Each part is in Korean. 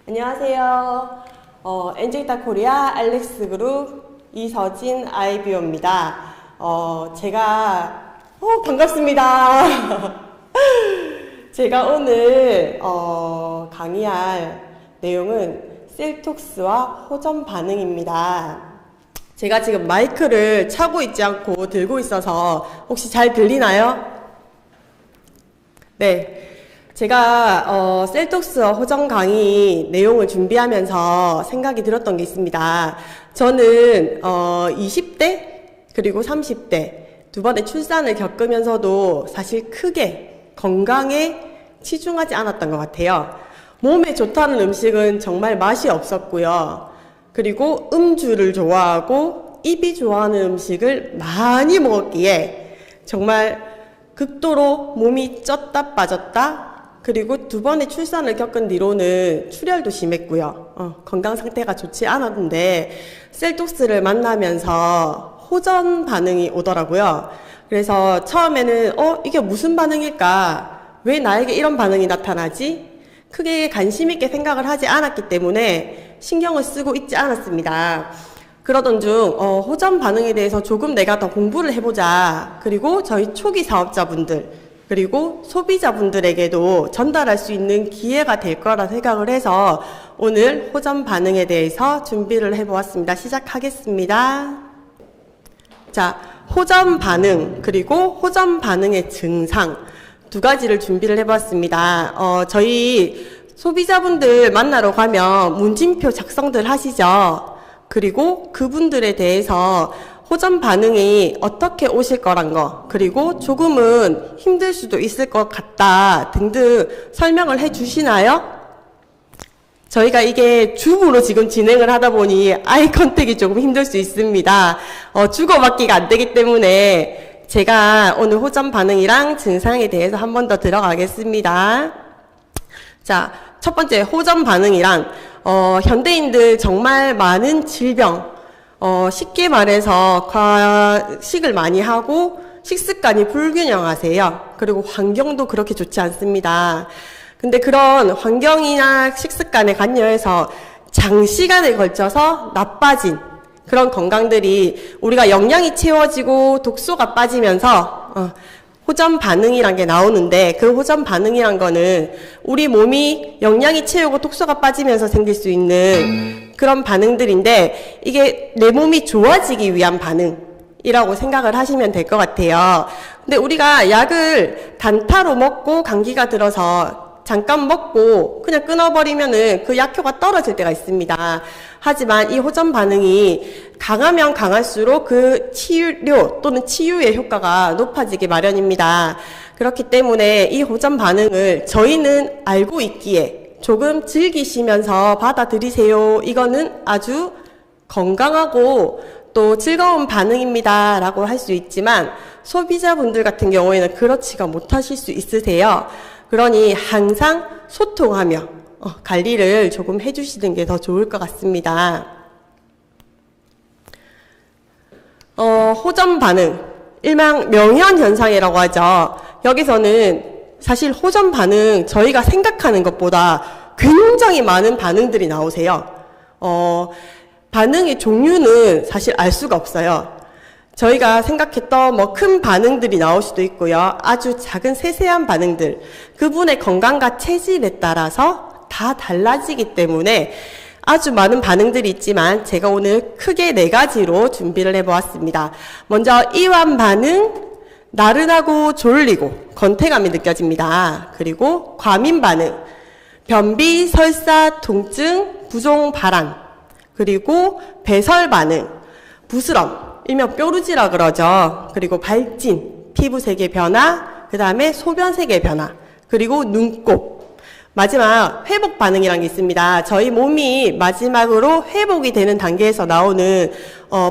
안녕하세요. 엔젤타 코리아 알렉스 그룹 이서진 아이비오입니다. 반갑습니다. 제가 오늘 강의할 내용은 셀톡스와 호전 반응입니다. 제가 지금 마이크를 차고 있지 않고 들고 있어서 혹시 잘 들리나요? 네. 제가 셀톡스와 호전 강의 내용을 준비하면서 생각이 들었던 게 있습니다. 저는 20대 그리고 30대 두 번의 출산을 겪으면서도 사실 크게 건강에 치중하지 않았던 것 같아요. 몸에 좋다는 음식은 정말 맛이 없었고요. 그리고 음주를 좋아하고 입이 좋아하는 음식을 많이 먹었기에 정말 극도로 몸이 쪘다 빠졌다. 그리고 두 번의 출산을 겪은 뒤로는 출혈도 심했고요. 건강 상태가 좋지 않았는데 셀톡스를 만나면서 호전 반응이 오더라고요. 그래서 처음에는 이게 무슨 반응일까? 왜 나에게 이런 반응이 나타나지? 크게 관심 있게 생각을 하지 않았기 때문에 신경을 쓰고 있지 않았습니다. 그러던 중 호전 반응에 대해서 조금 내가 더 공부를 해보자. 그리고 저희 초기 사업자분들 그리고 소비자분들에게도 전달할 수 있는 기회가 될 거라 생각을 해서 오늘 호전 반응에 대해서 준비를 해보았습니다. 시작하겠습니다. 자, 호전 반응 그리고 호전 반응의 증상 두 가지를 준비를 해봤습니다. 저희 소비자분들 만나러 가면 문진표 작성들 하시죠? 그리고 그분들에 대해서 호전 반응이 어떻게 오실 거란 거, 그리고 조금은 힘들 수도 있을 것 같다 등등 설명을 해 주시나요? 저희가 이게 줌으로 지금 진행을 하다 보니 아이 컨택이 조금 힘들 수 있습니다. 주고받기가 안 되기 때문에 제가 오늘 호전 반응이랑 증상에 대해서 한 번 더 들어가겠습니다. 자, 첫 번째 호전 반응이란 현대인들 정말 많은 질병, 쉽게 말해서 과식을 많이 하고 식습관이 불균형하세요. 그리고 환경도 그렇게 좋지 않습니다. 근데 그런 환경이나 식습관에 관여해서 장시간에 걸쳐서 나빠진 그런 건강들이 우리가 영양이 채워지고 독소가 빠지면서 호전 반응이란 게 나오는데 그 호전 반응이란 거는 우리 몸이 영양이 채우고 독소가 빠지면서 생길 수 있는 그런 반응들인데 이게 내 몸이 좋아지기 위한 반응이라고 생각을 하시면 될 것 같아요. 근데 우리가 약을 단타로 먹고 감기가 들어서 잠깐 먹고 그냥 끊어버리면은 그 약효가 떨어질 때가 있습니다. 하지만 이 호전 반응이 강하면 강할수록 그 치료 또는 치유의 효과가 높아지기 마련입니다. 그렇기 때문에 이 호전 반응을 저희는 알고 있기에 조금 즐기시면서 받아들이세요. 이거는 아주 건강하고 또 즐거운 반응입니다 라고 할 수 있지만 소비자분들 같은 경우에는 그렇지가 못하실 수 있으세요. 그러니 항상 소통하며 관리를 조금 해주시는 게 더 좋을 것 같습니다. 호전 반응, 일명 명현현상이라고 하죠. 여기서는 사실 호전 반응 저희가 생각하는 것보다 굉장히 많은 반응들이 나오세요. 반응의 종류는 사실 알 수가 없어요. 저희가 생각했던 큰 반응들이 나올 수도 있고요. 아주 작은 세세한 반응들, 그분의 건강과 체질에 따라서 다 달라지기 때문에 아주 많은 반응들이 있지만 제가 오늘 크게 4가지로 준비를 해보았습니다. 먼저 이완 반응, 나른하고 졸리고 건태감이 느껴집니다. 그리고 과민 반응, 변비, 설사, 통증, 부종, 발한, 그리고 배설 반응, 부스럼, 일명 뾰루지라 그러죠. 그리고 발진, 피부색의 변화, 그 다음에 소변색의 변화, 그리고 눈곱, 마지막 회복 반응이라는 게 있습니다. 저희 몸이 마지막으로 회복이 되는 단계에서 나오는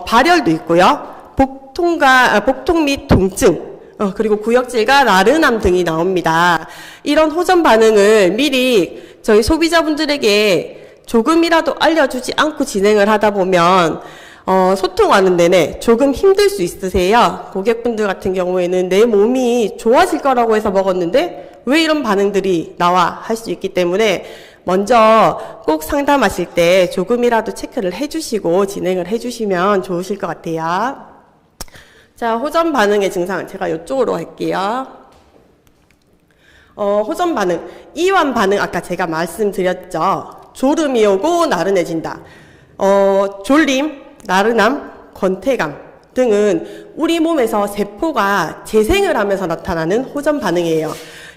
발열도 있고요. 복통 및 통증, 그리고 구역질과 나른함 등이 나옵니다. 이런 호전 반응을 미리 저희 소비자분들에게 조금이라도 알려주지 않고 진행을 하다 보면 소통하는 내내 조금 힘들 수 있으세요. 고객분들 같은 경우에는 내 몸이 좋아질 거라고 해서 먹었는데 왜 이런 반응들이 나와 할 수 있기 때문에 먼저 꼭 상담하실 때 조금이라도 체크를 해주시고 진행을 해주시면 좋으실 것 같아요. 자, 호전 반응의 증상 제가 이쪽으로 할게요. 호전 반응, 이완 반응 아까 제가 말씀드렸죠. 졸음이 오고 나른해진다. 졸림, 나른함, 권태감 등은 우리 몸에서 세포가 재생을 하면서 나타나는 호전 반응이에요.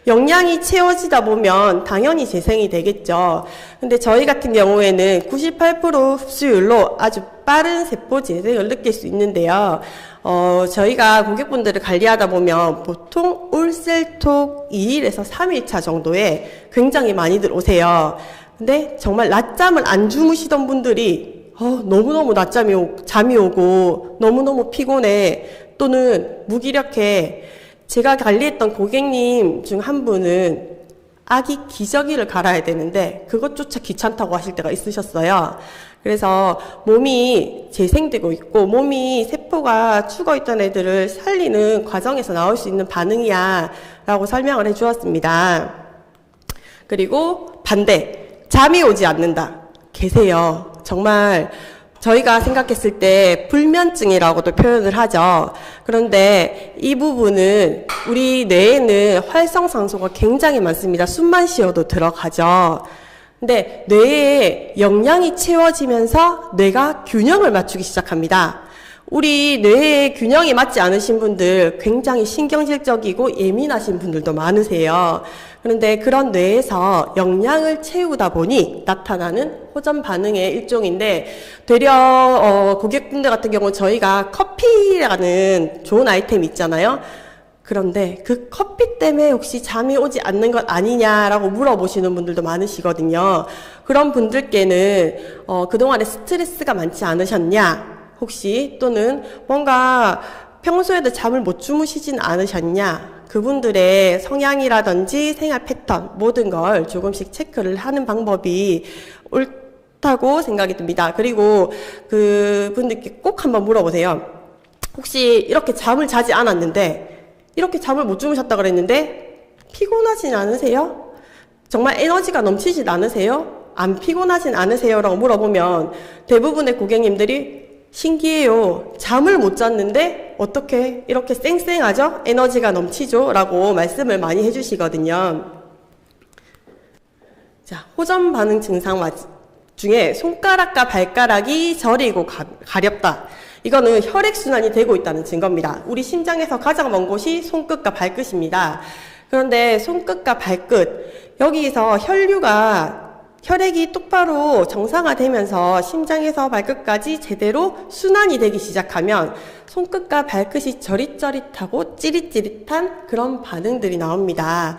영양이 채워지다 보면 당연히 재생이 되겠죠. 근데 저희 같은 경우에는 98% 흡수율로 아주 빠른 세포 재생을 느낄 수 있는데요. 저희가 고객분들을 관리하다 보면 보통 올셀톡 2일에서 3일차 정도에 굉장히 많이들 오세요. 근데 정말 낮잠을 안 주무시던 분들이 너무너무 잠이 오고 너무너무 피곤해 또는 무기력해. 제가 관리했던 고객님 중 한 분은 아기 기저귀를 갈아야 되는데 그것조차 귀찮다고 하실 때가 있으셨어요. 그래서 몸이 재생되고 있고 몸이 세포가 죽어있던 애들을 살리는 과정에서 나올 수 있는 반응이야 라고 설명을 해 주었습니다. 그리고 반대, 잠이 오지 않는다. 계세요. 정말 저희가 생각했을 때 불면증이라고도 표현을 하죠. 그런데 이 부분은 우리 뇌에는 활성산소가 굉장히 많습니다. 숨만 쉬어도 들어가죠. 근데 뇌에 영양이 채워지면서 뇌가 균형을 맞추기 시작합니다. 우리 뇌의 균형이 맞지 않으신 분들 굉장히 신경질적이고 예민하신 분들도 많으세요. 그런데 그런 뇌에서 영양을 채우다 보니 나타나는 호전 반응의 일종인데 되려 고객분들 같은 경우 저희가 커피라는 좋은 아이템 있잖아요. 그런데 그 커피 때문에 혹시 잠이 오지 않는 것 아니냐라고 물어보시는 분들도 많으시거든요. 그런 분들께는 그동안에 스트레스가 많지 않으셨냐? 혹시 또는 뭔가 평소에도 잠을 못 주무시진 않으셨냐? 그분들의 성향이라든지 생활 패턴 모든 걸 조금씩 체크를 하는 방법이 옳다고 생각이 듭니다. 그리고 그분들께 꼭 한번 물어보세요. 혹시 이렇게 잠을 자지 않았는데 이렇게 잠을 못 주무셨다 그랬는데 피곤하진 않으세요? 정말 에너지가 넘치진 않으세요? 안 피곤하진 않으세요? 라고 물어보면 대부분의 고객님들이 신기해요. 잠을 못 잤는데 어떻게 이렇게 쌩쌩하죠? 에너지가 넘치죠? 라고 말씀을 많이 해주시거든요. 자, 호전 반응 증상 중에 손가락과 발가락이 저리고 가렵다. 이거는 혈액순환이 되고 있다는 증거입니다. 우리 심장에서 가장 먼 곳이 손끝과 발끝입니다. 그런데 손끝과 발끝, 여기서 혈액이 똑바로 정상화되면서 심장에서 발끝까지 제대로 순환이 되기 시작하면 손끝과 발끝이 저릿저릿하고 찌릿찌릿한 그런 반응들이 나옵니다.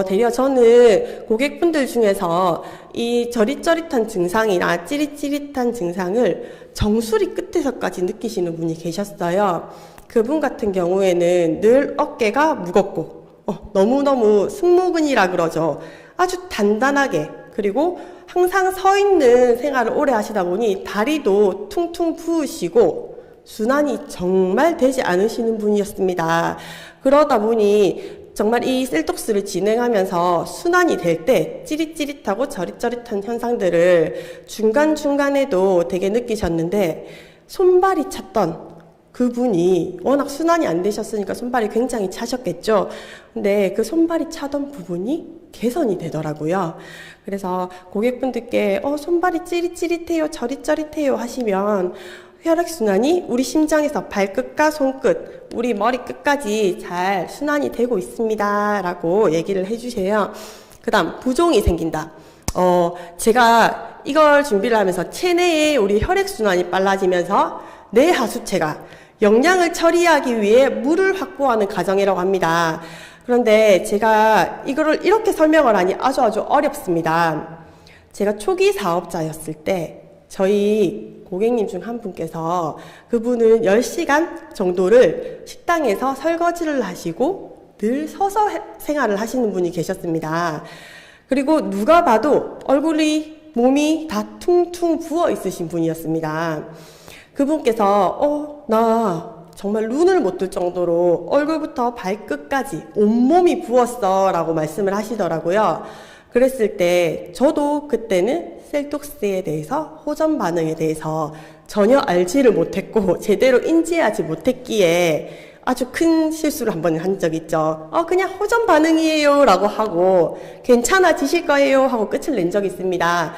되려 저는 고객분들 중에서 이 저릿저릿한 증상이나 찌릿찌릿한 증상을 정수리 끝에서까지 느끼시는 분이 계셨어요. 그분 같은 경우에는 늘 어깨가 무겁고 너무너무 승모근이라 그러죠. 아주 단단하게 그리고 항상 서 있는 생활을 오래 하시다 보니 다리도 퉁퉁 부으시고 순환이 정말 되지 않으시는 분이었습니다. 그러다 보니 정말 이 셀톡스를 진행하면서 순환이 될 때 찌릿찌릿하고 저릿저릿한 현상들을 중간중간에도 되게 느끼셨는데 손발이 찼던 그분이 워낙 순환이 안 되셨으니까 손발이 굉장히 차셨겠죠. 근데 그 손발이 차던 부분이 개선이 되더라고요. 그래서 고객분들께 손발이 찌릿찌릿해요, 저릿저릿해요 하시면 혈액순환이 우리 심장에서 발끝과 손끝, 우리 머리 끝까지 잘 순환이 되고 있습니다 라고 얘기를 해주세요. 그 다음 부종이 생긴다. 제가 이걸 준비를 하면서 체내에 우리 혈액순환이 빨라지면서 내 하수체가 영양을 처리하기 위해 물을 확보하는 과정이라고 합니다. 그런데 제가 이거를 이렇게 설명을 하니 아주 어렵습니다. 제가 초기 사업자였을 때 저희 고객님 중 한 분께서 그분은 10시간 정도를 식당에서 설거지를 하시고 늘 서서 생활을 하시는 분이 계셨습니다. 그리고 누가 봐도 몸이 다 퉁퉁 부어 있으신 분이었습니다. 그분께서 나 정말 눈을 못 뜰 정도로 얼굴부터 발끝까지 온몸이 부었어 라고 말씀을 하시더라고요. 그랬을 때 저도 그때는 셀톡스에 대해서 호전 반응에 대해서 전혀 알지를 못했고 제대로 인지하지 못했기에 아주 큰 실수를 한 번 한 적 있죠. 그냥 호전 반응이에요 라고 하고 괜찮아지실 거예요 하고 끝을 낸 적이 있습니다.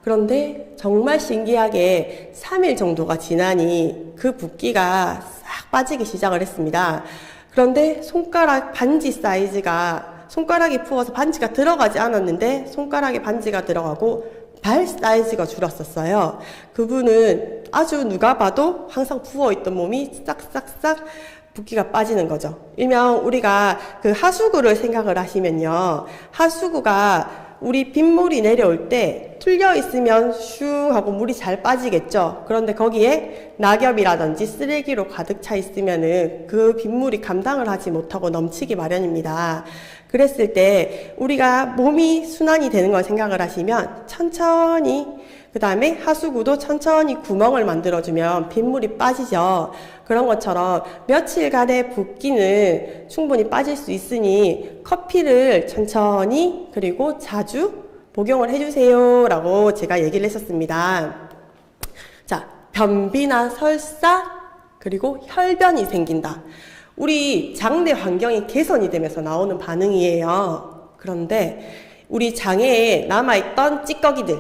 그런데 정말 신기하게 3일 정도가 지나니 그 붓기가 싹 빠지기 시작을 했습니다. 그런데 손가락 반지 사이즈가 손가락이 부어서 반지가 들어가지 않았는데 손가락에 반지가 들어가고 발 사이즈가 줄었었어요. 그분은 아주 누가 봐도 항상 부어있던 몸이 싹싹싹 붓기가 빠지는 거죠. 일명 우리가 그 하수구를 생각을 하시면요. 하수구가 우리 빗물이 내려올 때 뚫려 있으면 슈 하고 물이 잘 빠지겠죠. 그런데 거기에 낙엽이라든지 쓰레기로 가득 차 있으면은 그 빗물이 감당을 하지 못하고 넘치기 마련입니다. 그랬을 때 우리가 몸이 순환이 되는 걸 생각을 하시면 천천히 그 다음에 하수구도 천천히 구멍을 만들어주면 빗물이 빠지죠. 그런 것처럼 며칠간의 붓기는 충분히 빠질 수 있으니 커피를 천천히 그리고 자주 복용을 해주세요 라고 제가 얘기를 했었습니다. 자, 변비나 설사 그리고 혈변이 생긴다. 우리 장내 환경이 개선이 되면서 나오는 반응이에요. 그런데 우리 장애에 남아있던 찌꺼기들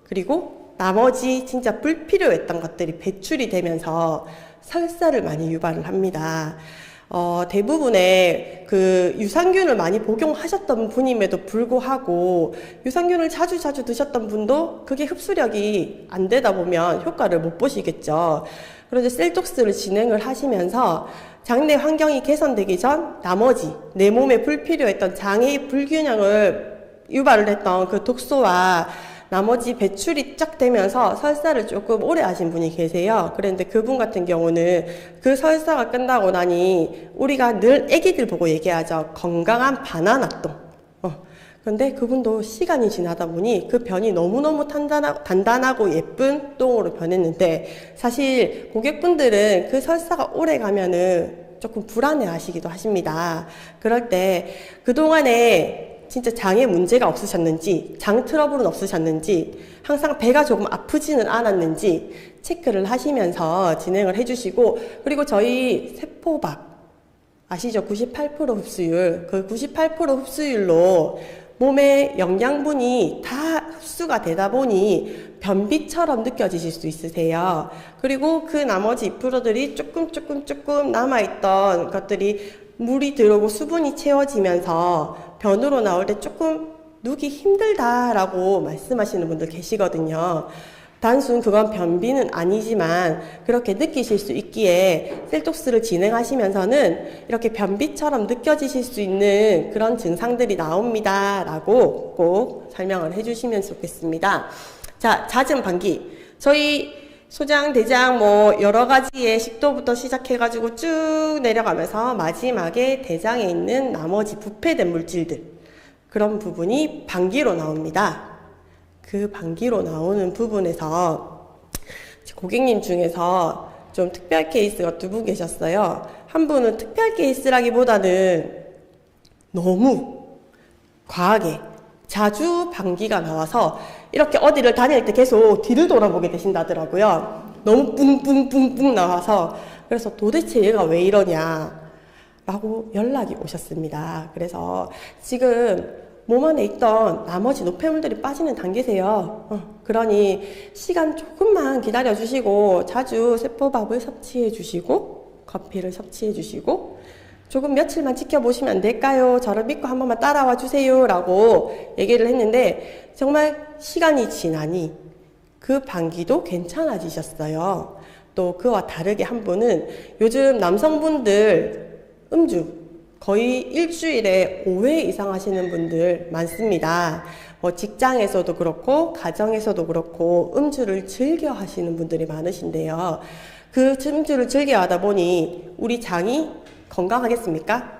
그리고 나머지 진짜 불필요했던 것들이 배출이 되면서 설사를 많이 유발을 합니다. 대부분의 그 유산균을 많이 복용하셨던 분임에도 불구하고 유산균을 자주 드셨던 분도 그게 흡수력이 안 되다 보면 효과를 못 보시겠죠. 그런데 셀톡스를 진행을 하시면서 장내 환경이 개선되기 전 나머지 내 몸에 불필요했던 장애의 불균형을 유발을 했던 그 독소와 나머지 배출이 쫙 되면서 설사를 조금 오래 하신 분이 계세요. 그런데 그분 같은 경우는 그 설사가 끝나고 나니 우리가 늘 애기들 보고 얘기하죠. 건강한 바나나똥. 그런데 그분도 시간이 지나다 보니 그 변이 너무너무 단단하고 예쁜 똥으로 변했는데 사실 고객분들은 그 설사가 오래 가면은 조금 불안해 하시기도 하십니다. 그럴 때 그동안에 진짜 장에 문제가 없으셨는지, 장 트러블은 없으셨는지, 항상 배가 조금 아프지는 않았는지 체크를 하시면서 진행을 해주시고, 그리고 저희 세포박 아시죠? 98% 흡수율. 그 98% 흡수율로 몸에 영양분이 다 흡수가 되다 보니 변비처럼 느껴지실 수 있으세요. 그리고 그 나머지 2%들이 조금 남아있던 것들이 물이 들어오고 수분이 채워지면서 변으로 나올 때 조금 누기 힘들다라고 말씀하시는 분들 계시거든요. 단순 그건 변비는 아니지만 그렇게 느끼실 수 있기에 셀톡스를 진행하시면서는 이렇게 변비처럼 느껴지실 수 있는 그런 증상들이 나옵니다 라고 꼭 설명을 해주시면 좋겠습니다. 자, 잦은 방기. 저희 소장, 대장 여러 가지의 식도부터 시작해가지고 쭉 내려가면서 마지막에 대장에 있는 나머지 부패된 물질들, 그런 부분이 방기로 나옵니다. 그 방기로 나오는 부분에서 고객님 중에서 좀 특별 케이스가 2분 계셨어요. 한 분은 특별 케이스라기보다는 너무 과하게 자주 방기가 나와서 이렇게 어디를 다닐 때 계속 뒤를 돌아보게 되신다더라고요. 너무 뿡뿡뿡뿡 나와서. 그래서 도대체 얘가 왜 이러냐 라고 연락이 오셨습니다. 그래서 지금 몸 안에 있던 나머지 노폐물들이 빠지는 단계세요. 그러니 시간 조금만 기다려 주시고 자주 세포밥을 섭취해 주시고 커피를 섭취해 주시고 조금 며칠만 지켜보시면 안 될까요? 저를 믿고 한 번만 따라와 주세요 라고 얘기를 했는데 정말 시간이 지나니 그 방기도 괜찮아지셨어요. 또 그와 다르게 한 분은 요즘 남성분들 음주 거의 일주일에 5회 이상 하시는 분들 많습니다. 직장에서도 그렇고 가정에서도 그렇고 음주를 즐겨 하시는 분들이 많으신데요. 그 음주를 즐겨 하다 보니 우리 장이 건강하겠습니까?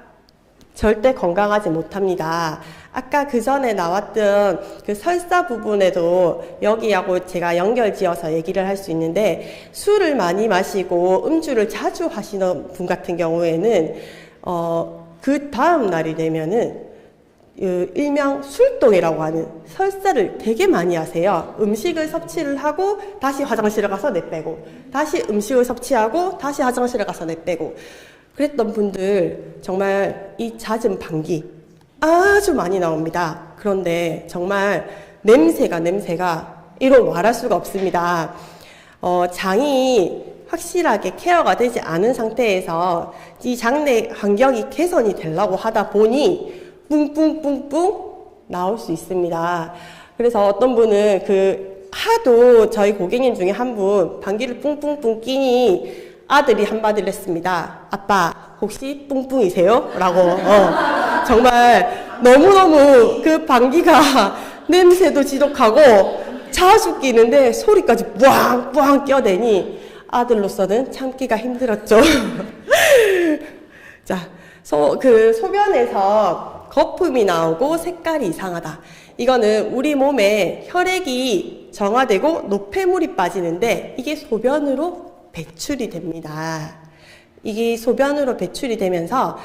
절대 건강하지 못합니다. 아까 그 전에 나왔던 그 설사 부분에도 여기하고 제가 연결지어서 얘기를 할 수 있는데 술을 많이 마시고 음주를 자주 하시는 분 같은 경우에는 그 다음 날이 되면은 일명 술동이라고 하는 설사를 되게 많이 하세요. 음식을 섭취를 하고 다시 화장실에 가서 내빼고, 다시 음식을 섭취하고 다시 화장실에 가서 내빼고, 그랬던 분들 정말 이 잦은 방귀 아주 많이 나옵니다. 그런데 정말 냄새가 이로 말할 수가 없습니다. 장이 확실하게 케어가 되지 않은 상태에서 이 장내 환경이 개선이 되려고 하다 보니 뿡뿡뿡뿡 나올 수 있습니다. 그래서 어떤 분은 하도 저희 고객님 중에 한 분 방귀를 뿡뿡뿡 끼니 아들이 한마디를 했습니다. 아빠 혹시 뿡뿡이세요? 라고. 정말 너무너무 그 방귀가 냄새도 지독하고 자주 끼는데 소리까지 뿌앙뿌앙 껴대니 아들로서는 참기가 힘들었죠. 자, 소변에서 거품이 나오고 색깔이 이상하다. 이거는 우리 몸에 혈액이 정화되고 노폐물이 빠지는데 이게 소변으로 배출이 됩니다. 이게 소변으로 배출이 되면서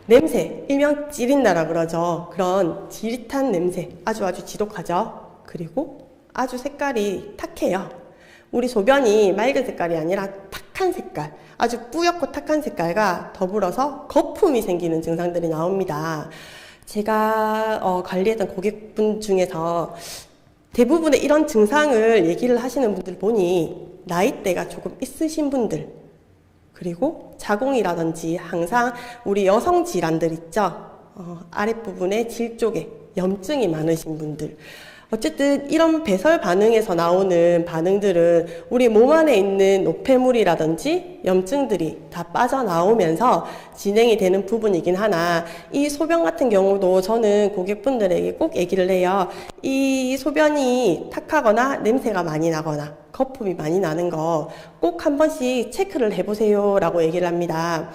냄새, 일명 찌린다라 그러죠. 그런 지릿한 냄새, 아주 지독하죠. 그리고 아주 색깔이 탁해요. 우리 소변이 맑은 색깔이 아니라 탁한 색깔, 아주 뿌옇고 탁한 색깔과 더불어서 거품이 생기는 증상들이 나옵니다. 제가 관리했던 고객분 중에서 대부분의 이런 증상을 얘기를 하시는 분들 보니 나이대가 조금 있으신 분들, 그리고 자궁이라든지 항상 우리 여성 질환들 있죠. 아랫부분에 질 쪽에 염증이 많으신 분들, 어쨌든 이런 배설 반응에서 나오는 반응들은 우리 몸 안에 있는 노폐물이라든지 염증들이 다 빠져나오면서 진행이 되는 부분이긴 하나, 이 소변 같은 경우도 저는 고객분들에게 꼭 얘기를 해요. 이 소변이 탁하거나 냄새가 많이 나거나 거품이 많이 나는 거 꼭 한 번씩 체크를 해보세요 라고 얘기를 합니다.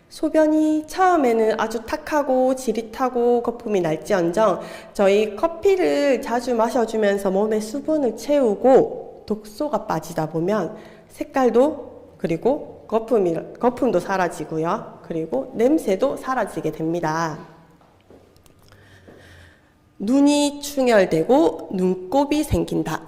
소변이 처음에는 아주 탁하고 지릿하고 거품이 날지언정 저희 커피를 자주 마셔주면서 몸에 수분을 채우고 독소가 빠지다 보면 색깔도, 그리고 거품도 사라지고요. 그리고 냄새도 사라지게 됩니다. 눈이 충혈되고 눈곱이 생긴다.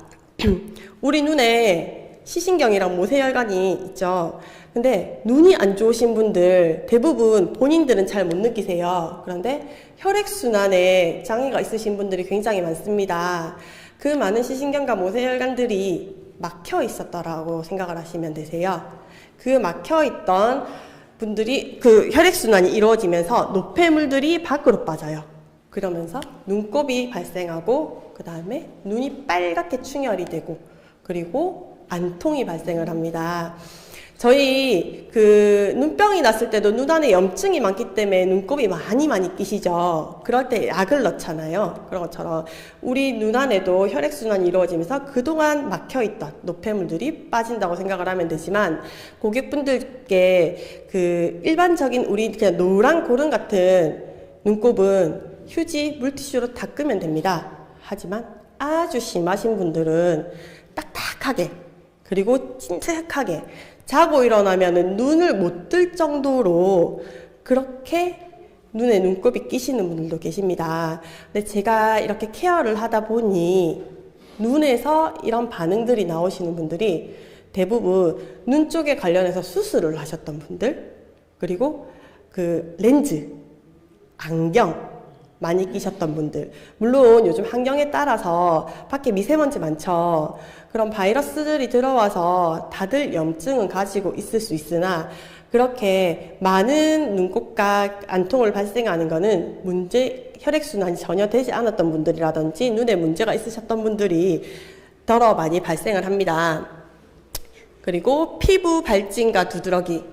우리 눈에 시신경이랑 모세혈관이 있죠. 근데 눈이 안 좋으신 분들 대부분 본인들은 잘 못 느끼세요. 그런데 혈액순환에 장애가 있으신 분들이 굉장히 많습니다. 그 많은 시신경과 모세혈관들이 막혀 있었다라고 생각을 하시면 되세요. 그 막혀 있던 분들이 그 혈액순환이 이루어지면서 노폐물들이 밖으로 빠져요. 그러면서 눈곱이 발생하고 그 다음에 눈이 빨갛게 충혈이 되고 그리고 안통이 발생을 합니다. 저희 눈병이 났을 때도 눈 안에 염증이 많기 때문에 눈곱이 많이 끼시죠. 그럴 때 약을 넣잖아요. 그런 것처럼 우리 눈 안에도 혈액순환이 이루어지면서 그동안 막혀있던 노폐물들이 빠진다고 생각을 하면 되지만, 고객분들께 일반적인 우리 그냥 노란 고름 같은 눈곱은 휴지, 물티슈로 닦으면 됩니다. 하지만 아주 심하신 분들은 딱딱하게, 그리고 찐득하게 자고 일어나면은 눈을 못 뜰 정도로 그렇게 눈에 눈곱이 끼시는 분들도 계십니다. 근데 제가 이렇게 케어를 하다 보니 눈에서 이런 반응들이 나오시는 분들이 대부분 눈 쪽에 관련해서 수술을 하셨던 분들, 그리고 렌즈, 안경 많이 끼셨던 분들, 물론 요즘 환경에 따라서 밖에 미세먼지 많죠. 그런 바이러스들이 들어와서 다들 염증은 가지고 있을 수 있으나 그렇게 많은 눈곱과 안통을 발생하는 거는 혈액순환이 전혀 되지 않았던 분들이라든지 눈에 문제가 있으셨던 분들이 더러 많이 발생을 합니다. 그리고 피부 발진과 두드러기.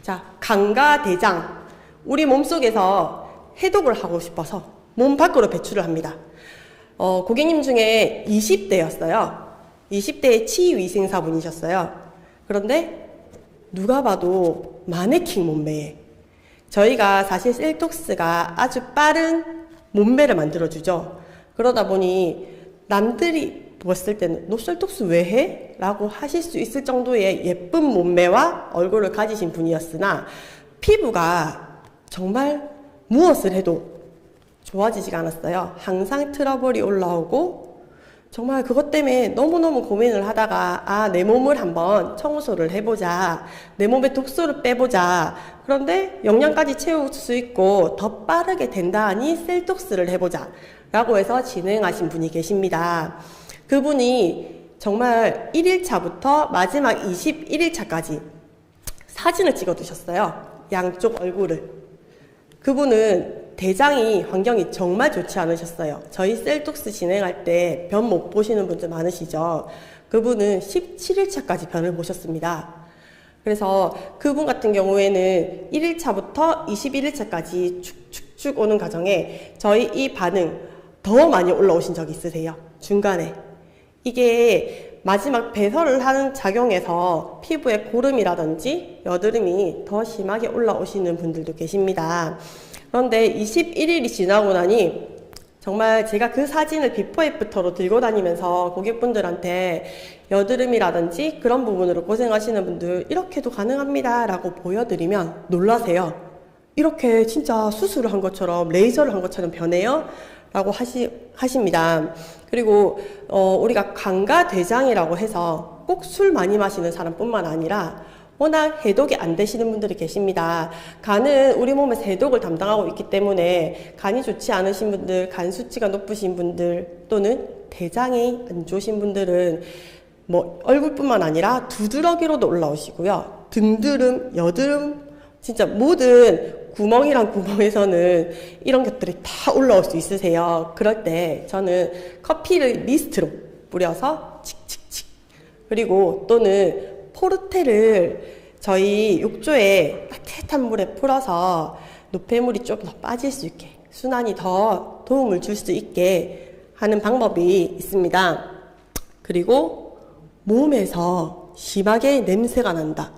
자, 간과 대장. 우리 몸속에서 해독을 하고 싶어서 몸 밖으로 배출을 합니다. 고객님 중에 20대였어요. 20대의 치위생사분이셨어요. 그런데 누가 봐도 마네킹 몸매에, 저희가 사실 셀톡스가 아주 빠른 몸매를 만들어주죠. 그러다 보니 남들이 봤을 때는 너 셀톡스 왜 해? 라고 하실 수 있을 정도의 예쁜 몸매와 얼굴을 가지신 분이었으나 피부가 정말 무엇을 해도 좋아지지가 않았어요. 항상 트러블이 올라오고 정말 그것 때문에 너무너무 고민을 하다가 내 몸을 한번 청소를 해보자. 내 몸에 독소를 빼보자. 그런데 영양까지 채울 수 있고 더 빠르게 된다 하니 셀톡스를 해보자. 라고 해서 진행하신 분이 계십니다. 그분이 정말 1일차부터 마지막 21일차까지 사진을 찍어 두셨어요. 양쪽 얼굴을. 그분은 대장이 환경이 정말 좋지 않으셨어요. 저희 셀톡스 진행할 때 변 못 보시는 분들 많으시죠. 그분은 17일차까지 변을 보셨습니다. 그래서 그분 같은 경우에는 1일차부터 21일차까지 쭉쭉쭉 오는 과정에 저희 이 반응 더 많이 올라오신 적 있으세요? 중간에. 이게 마지막 배설을 하는 작용에서 피부에 고름이라든지 여드름이 더 심하게 올라오시는 분들도 계십니다. 그런데 21일이 지나고 나니 정말 제가 그 사진을 비포 애프터로 들고 다니면서 고객분들한테 여드름이라든지 그런 부분으로 고생하시는 분들 이렇게도 가능합니다 라고 보여드리면 놀라세요. 이렇게 진짜 수술을 한 것처럼 레이저를 한 것처럼 변해요? 라고 하십니다. 그리고 우리가 간과 대장이라고 해서 꼭 술 많이 마시는 사람뿐만 아니라 워낙 해독이 안 되시는 분들이 계십니다. 간은 우리 몸에서 해독을 담당하고 있기 때문에 간이 좋지 않으신 분들, 간 수치가 높으신 분들 또는 대장이 안 좋으신 분들은 뭐 얼굴뿐만 아니라 두드러기로도 올라오시고요. 등드름, 여드름, 진짜 모든 구멍이란 구멍에서는 이런 것들이 다 올라올 수 있으세요. 그럴 때 저는 커피를 미스트로 뿌려서 칙칙칙 그리고 또는 포르테를 저희 욕조에 따뜻한 물에 풀어서 노폐물이 좀 더 빠질 수 있게 순환이 더 도움을 줄 수 있게 하는 방법이 있습니다. 그리고 몸에서 심하게 냄새가 난다.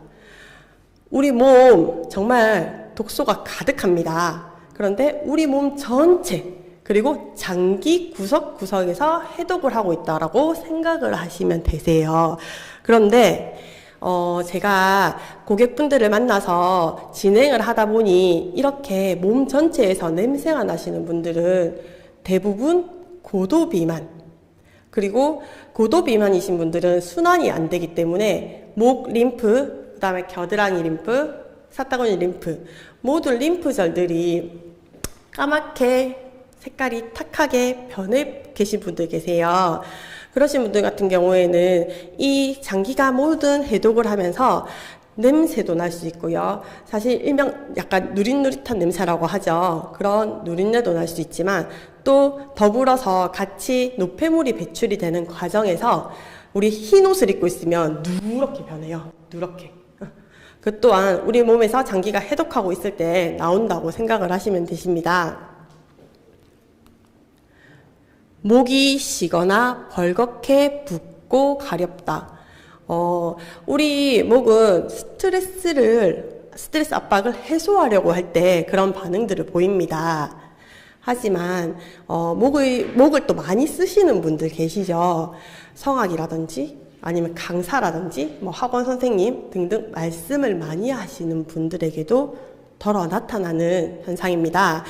우리 몸 정말 독소가 가득합니다. 그런데 우리 몸 전체 그리고 장기 구석구석에서 해독을 하고 있다라고 생각을 하시면 되세요. 그런데 제가 고객분들을 만나서 진행을 하다 보니 이렇게 몸 전체에서 냄새가 나시는 분들은 대부분 고도비만 그리고 고도비만이신 분들은 순환이 안 되기 때문에 목 림프, 그 다음에 겨드랑이 림프, 사타구니 림프 모든 림프절들이 까맣게 색깔이 탁하게 변해 계신 분들 계세요. 그러신 분들 같은 경우에는 이 장기가 모든 해독을 하면서 냄새도 날 수 있고요. 사실 일명 약간 누릿누릿한 냄새라고 하죠. 그런 누린내도 날 수 있지만 또 더불어서 같이 노폐물이 배출이 되는 과정에서 우리 흰 옷을 입고 있으면 누렇게 변해요. 누렇게. 그 또한 우리 몸에서 장기가 해독하고 있을 때 나온다고 생각을 하시면 되십니다. 목이 쉬거나 벌겋게 붓고 가렵다. 우리 목은 스트레스 압박을 해소하려고 할 때 그런 반응들을 보입니다. 하지만 목을 또 많이 쓰시는 분들 계시죠. 성악이라든지 아니면 강사라든지 뭐 학원 선생님 등등 말씀을 많이 하시는 분들에게도 덜어 나타나는 현상입니다.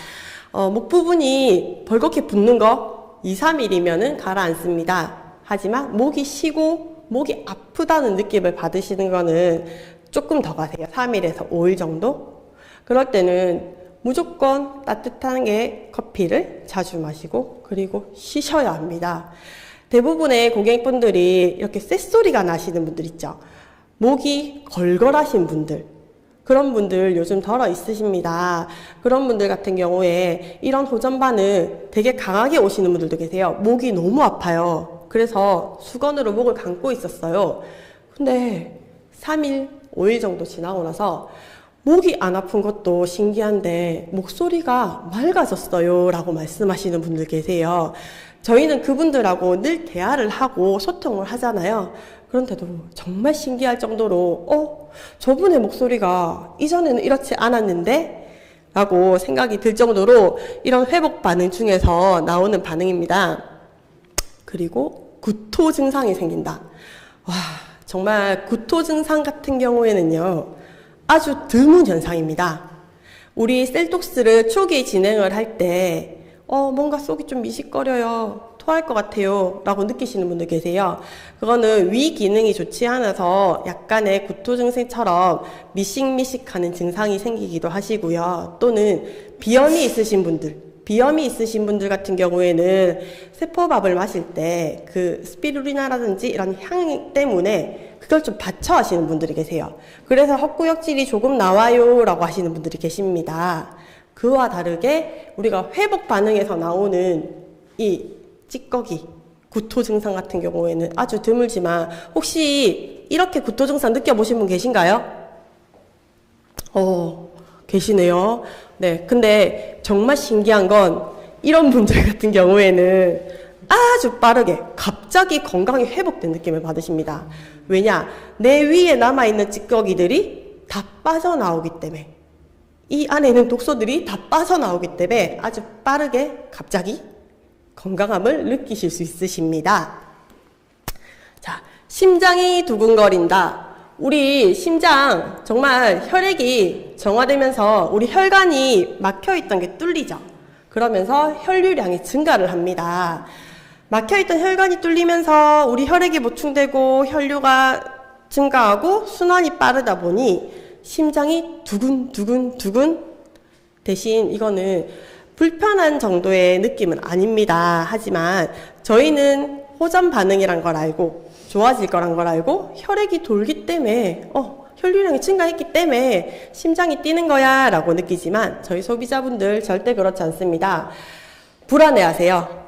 목 부분이 벌겋게 붓는 거 2, 3일이면은 가라앉습니다. 하지만 목이 쉬고 목이 아프다는 느낌을 받으시는 거는 조금 더 가세요. 3일에서 5일 정도? 그럴 때는 무조건 따뜻한 게 커피를 자주 마시고 그리고 쉬셔야 합니다. 대부분의 고객분들이 이렇게 쇳소리가 나시는 분들 있죠. 목이 걸걸하신 분들 그런 분들 요즘 덜어 있으십니다. 그런 분들 같은 경우에 이런 호전 반응 되게 강하게 오시는 분들도 계세요. 목이 너무 아파요. 그래서 수건으로 목을 감고 있었어요. 근데 3일, 5일 정도 지나고 나서 목이 안 아픈 것도 신기한데 목소리가 맑아졌어요 라고 말씀하시는 분들 계세요. 저희는 그분들하고 늘 대화를 하고 소통을 하잖아요. 그런데도 정말 신기할 정도로 저분의 목소리가 이전에는 이렇지 않았는데? 라고 생각이 들 정도로 이런 회복 반응 중에서 나오는 반응입니다. 그리고 구토 증상이 생긴다. 와, 정말 구토 증상 같은 경우에는요. 아주 드문 현상입니다. 우리 셀톡스를 초기 진행을 할 때 뭔가 속이 좀 미식거려요. 토할 것 같아요. 라고 느끼시는 분들 계세요. 그거는 위 기능이 좋지 않아서 약간의 구토 증세처럼 미식미식하는 증상이 생기기도 하시고요. 또는 비염이 있으신 분들 같은 경우에는 세포밥을 마실 때 그 스피루리나라든지 이런 향 때문에 그걸 좀 받쳐 하시는 분들이 계세요. 그래서 헛구역질이 조금 나와요 라고 하시는 분들이 계십니다. 그와 다르게 우리가 회복 반응에서 나오는 이 찌꺼기, 구토 증상 같은 경우에는 아주 드물지만 혹시 이렇게 구토 증상 느껴보신 분 계신가요? 계시네요. 네, 근데 정말 신기한 건 이런 분들 같은 경우에는 아주 빠르게 갑자기 건강이 회복된 느낌을 받으십니다. 왜냐? 내 위에 남아있는 찌꺼기들이 다 빠져나오기 때문에, 이 안에 있는 독소들이 다 빠져나오기 때문에 아주 빠르게 갑자기 건강함을 느끼실 수 있으십니다. 자, 심장이 두근거린다. 우리 심장 정말 혈액이 정화되면서 우리 혈관이 막혀있던 게 뚫리죠. 그러면서 혈류량이 증가를 합니다. 막혀있던 혈관이 뚫리면서 우리 혈액이 보충되고 혈류가 증가하고 순환이 빠르다 보니 심장이 두근두근 대신 이거는 불편한 정도의 느낌은 아닙니다. 하지만 저희는 호전 반응이란 걸 알고 좋아질 거란 걸 알고 혈액이 돌기 때문에 혈류량이 증가했기 때문에 심장이 뛰는 거야 라고 느끼지만 저희 소비자분들 절대 그렇지 않습니다. 불안해하세요.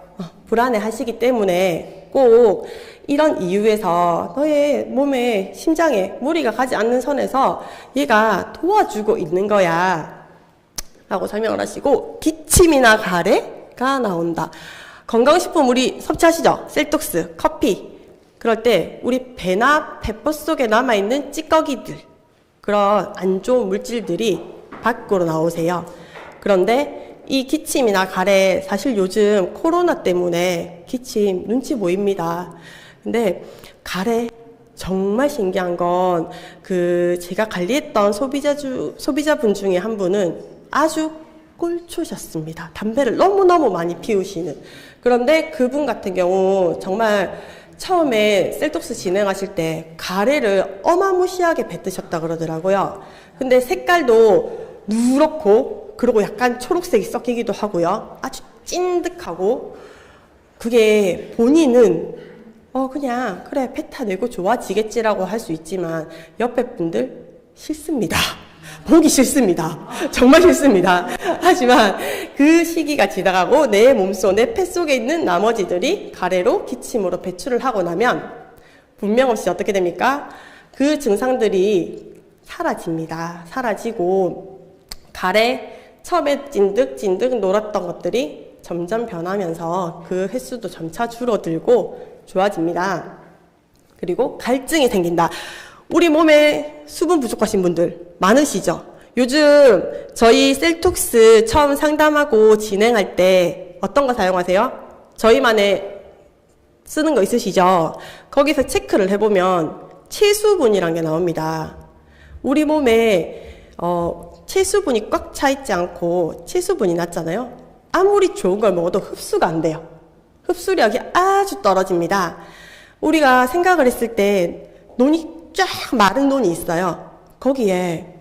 불안해하시기 때문에 꼭 이런 이유에서 너의 몸에 심장에 무리가 가지 않는 선에서 얘가 도와주고 있는 거야 라고 설명을 하시고, 기침이나 가래가 나온다. 건강식품 우리 섭취하시죠? 셀톡스, 커피. 그럴 때 우리 배나 폐포 속에 남아있는 찌꺼기들, 그런 안 좋은 물질들이 밖으로 나오세요. 그런데 이 기침이나 가래, 사실 요즘 코로나 때문에 기침 눈치 보입니다. 근데 가래 정말 신기한 건 제가 관리했던 소비자분 중에 한 분은 아주 꼴초셨습니다. 담배를 너무너무 많이 피우시는. 그런데 그분 같은 경우 정말 처음에 셀톡스 진행하실 때 가래를 어마무시하게 뱉으셨다 그러더라고요. 근데 색깔도 누렇고 그리고 약간 초록색이 섞이기도 하고요. 아주 찐득하고, 그게 본인은 그냥 그래 뱉어내고 좋아지겠지라고 할 수 있지만 옆에 분들 싫습니다. 보기 싫습니다. 정말 싫습니다. 하지만 그 시기가 지나가고 내 몸속, 내 폐 속에 있는 나머지들이 가래로 기침으로 배출을 하고 나면 분명없이 어떻게 됩니까? 그 증상들이 사라집니다. 사라지고 가래, 처음에 찐득찐득 놀았던 것들이 점점 변하면서 그 횟수도 점차 줄어들고 좋아집니다. 그리고 갈증이 생긴다. 우리 몸에 수분 부족하신 분들 많으시죠? 요즘 저희 셀톡스 처음 상담하고 진행할 때 어떤 거 사용하세요? 저희만의 쓰는 거 있으시죠? 거기서 체크를 해보면 체수분이란 게 나옵니다. 우리 몸에 체수분이 꽉 차 있지 않고 체수분이 낮잖아요. 아무리 좋은 걸 먹어도 흡수가 안 돼요. 흡수력이 아주 떨어집니다. 우리가 생각을 했을 때 논이 쫙 마른 논이 있어요. 거기에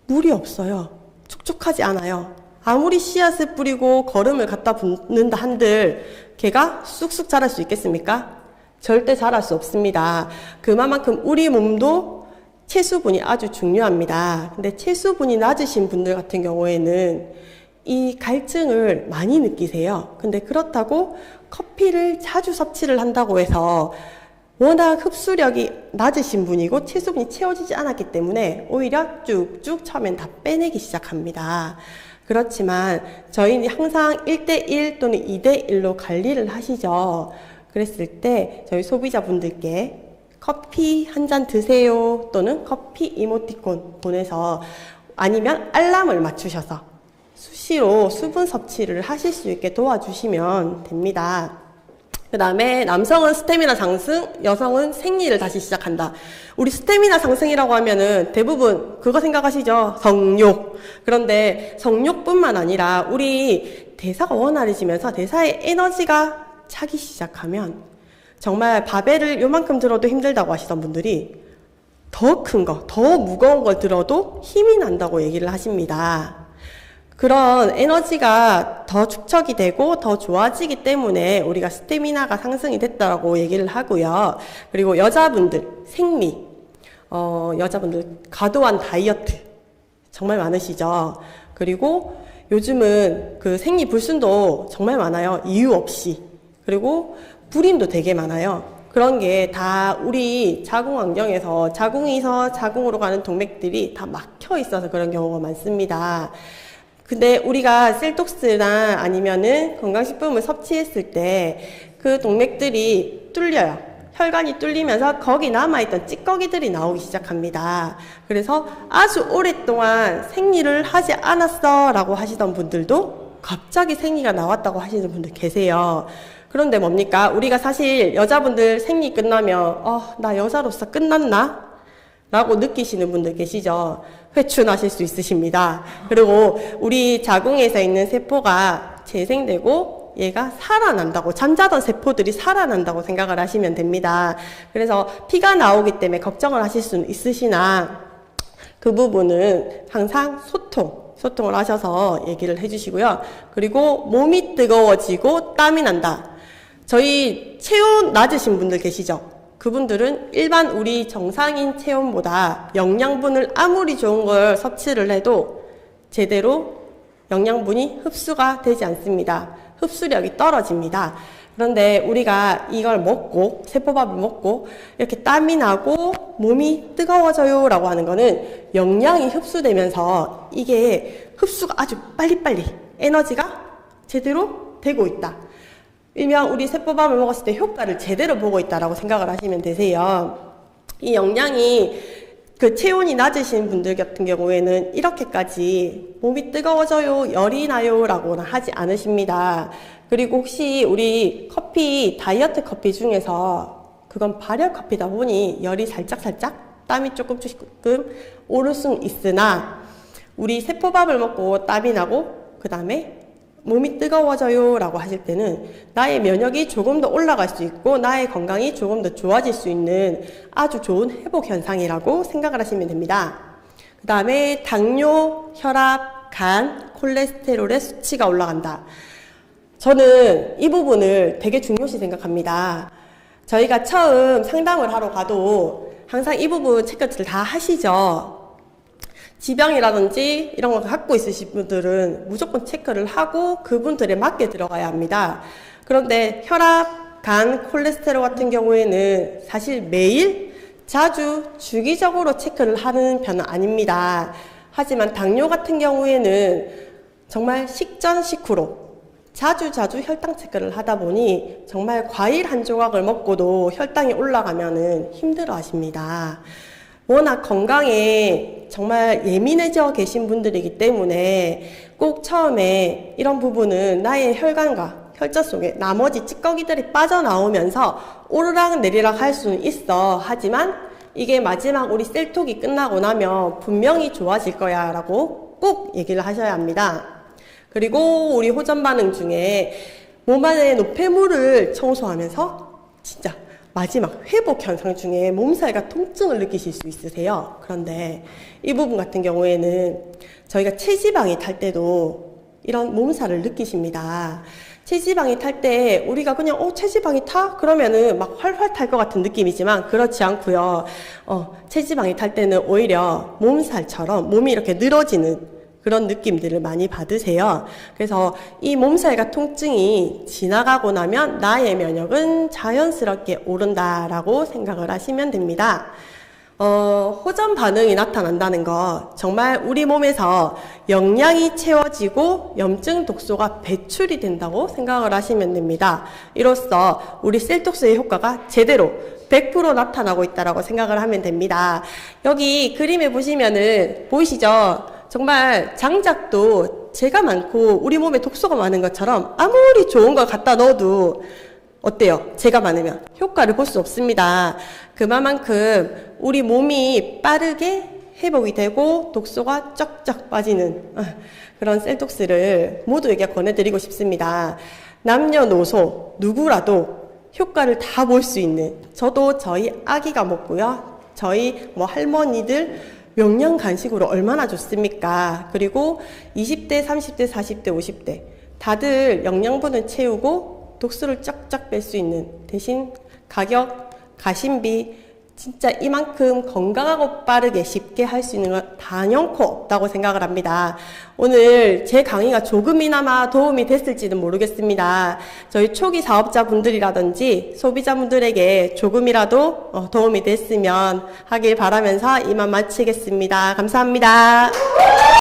물이 없어요. 촉촉하지 않아요. 아무리 씨앗을 뿌리고 거름을 갖다 붓는다 한들 걔가 쑥쑥 자랄 수 있겠습니까? 절대 자랄 수 없습니다. 그만큼 우리 몸도 체수분이 아주 중요합니다. 근데 체수분이 낮으신 분들 같은 경우에는 이 갈증을 많이 느끼세요. 근데 그렇다고 커피를 자주 섭취를 한다고 해서 워낙 흡수력이 낮으신 분이고 체수분이 채워지지 않았기 때문에 오히려 쭉쭉 처음엔 다 빼내기 시작합니다. 그렇지만 저희는 항상 1대1 또는 2대1로 관리를 하시죠. 그랬을 때 저희 소비자분들께 커피 한 잔 드세요 또는 커피 이모티콘 보내서, 아니면 알람을 맞추셔서 수시로 수분 섭취를 하실 수 있게 도와주시면 됩니다. 그 다음에 남성은 스태미나 상승, 여성은 생리를 다시 시작한다. 우리 스태미나 상승이라고 하면은 대부분 그거 생각하시죠? 성욕. 그런데 성욕뿐만 아니라 우리 대사가 원활해지면서 대사의 에너지가 차기 시작하면 정말 바벨을 요만큼 들어도 힘들다고 하시던 분들이 더 큰 거, 더 무거운 걸 들어도 힘이 난다고 얘기를 하십니다. 그런 에너지가 더 축적이 되고 더 좋아지기 때문에 우리가 스태미나가 상승이 됐다고 얘기를 하고요. 그리고 여자분들 생리, 여자분들 과도한 다이어트 정말 많으시죠. 그리고 요즘은 그 생리 불순도 정말 많아요. 이유 없이. 그리고 불임도 되게 많아요. 그런 게 다 우리 자궁 환경에서 자궁에서 자궁으로 가는 동맥들이 다 막혀 있어서 그런 경우가 많습니다. 근데 우리가 셀톡스나 아니면은 건강식품을 섭취했을 때 그 동맥들이 뚫려요. 혈관이 뚫리면서 거기 남아있던 찌꺼기들이 나오기 시작합니다. 그래서 아주 오랫동안 생리를 하지 않았어 라고 하시던 분들도 갑자기 생리가 나왔다고 하시는 분들 계세요. 그런데 뭡니까? 우리가 사실 여자분들 생리 끝나면 나 여자로서 끝났나? 라고 느끼시는 분들 계시죠? 회춘하실 수 있으십니다. 그리고 우리 자궁에서 있는 세포가 재생되고 얘가 살아난다고, 잠자던 세포들이 살아난다고 생각을 하시면 됩니다. 그래서 피가 나오기 때문에 걱정을 하실 수는 있으시나 그 부분은 항상 소통을 하셔서 얘기를 해주시고요. 그리고 몸이 뜨거워지고 땀이 난다. 저희 체온 낮으신 분들 계시죠? 그분들은 일반 우리 정상인 체온보다 영양분을 아무리 좋은 걸 섭취를 해도 제대로 영양분이 흡수가 되지 않습니다. 흡수력이 떨어집니다. 그런데 우리가 이걸 먹고, 세포밥을 먹고 이렇게 땀이 나고 몸이 뜨거워져요 라고 하는 거는 영양이 흡수되면서 이게 흡수가 아주 빨리빨리 에너지가 제대로 되고 있다. 일명 우리 세포밥을 먹었을 때 효과를 제대로 보고 있다라고 생각을 하시면 되세요. 이 영양이 그 체온이 낮으신 분들 같은 경우에는 이렇게까지 몸이 뜨거워져요, 열이 나요 라고는 하지 않으십니다. 그리고 혹시 우리 커피, 다이어트 커피 중에서 그건 발열 커피다 보니 열이 살짝 땀이 조금 오를 수는 있으나 우리 세포밥을 먹고 땀이 나고 그 다음에 몸이 뜨거워져요 라고 하실 때는 나의 면역이 조금 더 올라갈 수 있고 나의 건강이 조금 더 좋아질 수 있는 아주 좋은 회복 현상이라고 생각을 하시면 됩니다. 그 다음에 당뇨, 혈압, 간, 콜레스테롤의 수치가 올라간다. 저는 이 부분을 되게 중요시 생각합니다. 저희가 처음 상담을 하러 가도 항상 이 부분 체크를 다 하시죠. 지병이라든지 이런 거 갖고 있으신 분들은 무조건 체크를 하고 그분들에 맞게 들어가야 합니다. 그런데 혈압, 간, 콜레스테롤 같은 경우에는 사실 매일 자주 주기적으로 체크를 하는 편은 아닙니다. 하지만 당뇨 같은 경우에는 정말 식전 식후로 자주 혈당 체크를 하다 보니 정말 과일 한 조각을 먹고도 혈당이 올라가면은 힘들어 하십니다. 워낙 건강에 정말 예민해져 계신 분들이기 때문에 꼭 처음에 이런 부분은 나의 혈관과 혈전 속에 나머지 찌꺼기들이 빠져나오면서 오르락 내리락 할 수는 있어. 하지만 이게 마지막 우리 셀톡이 끝나고 나면 분명히 좋아질 거야 라고 꼭 얘기를 하셔야 합니다. 그리고 우리 호전 반응 중에 몸 안에 노폐물을 청소하면서 진짜 마지막 회복 현상 중에 몸살과 통증을 느끼실 수 있으세요. 그런데 이 부분 같은 경우에는 저희가 체지방이 탈 때도 이런 몸살을 느끼십니다. 체지방이 탈 때 우리가 그냥 체지방이 타? 그러면은 막 활활 탈 것 같은 느낌이지만 그렇지 않고요. 체지방이 탈 때는 오히려 몸살처럼 몸이 이렇게 늘어지는 그런 느낌들을 많이 받으세요. 그래서 이 몸살과 통증이 지나가고 나면 나의 면역은 자연스럽게 오른다라고 생각을 하시면 됩니다. 호전 반응이 나타난다는 거 정말 우리 몸에서 영양이 채워지고 염증 독소가 배출이 된다고 생각을 하시면 됩니다. 이로써 우리 셀톡스의 효과가 제대로 100% 나타나고 있다고 생각을 하면 됩니다. 여기 그림에 보시면은 보이시죠? 정말 장작도 재가 많고 우리 몸에 독소가 많은 것처럼 아무리 좋은 걸 갖다 넣어도 어때요? 제가 많으면 효과를 볼 수 없습니다. 그만큼 우리 몸이 빠르게 회복이 되고 독소가 쫙쫙 빠지는 그런 셀톡스를 모두에게 권해드리고 싶습니다. 남녀노소 누구라도 효과를 다 볼 수 있는, 저도 저희 아기가 먹고요, 저희 할머니들 명량 간식으로 얼마나 좋습니까? 그리고 20대, 30대, 40대, 50대 다들 영양분을 채우고 독소를 쫙쫙 뺄 수 있는, 대신 가격, 가심비 진짜 이만큼 건강하고 빠르게 쉽게 할 수 있는 건 단연코 없다고 생각을 합니다. 오늘 제 강의가 조금이나마 도움이 됐을지는 모르겠습니다. 저희 초기 사업자분들이라든지 소비자분들에게 조금이라도 도움이 됐으면 하길 바라면서 이만 마치겠습니다. 감사합니다.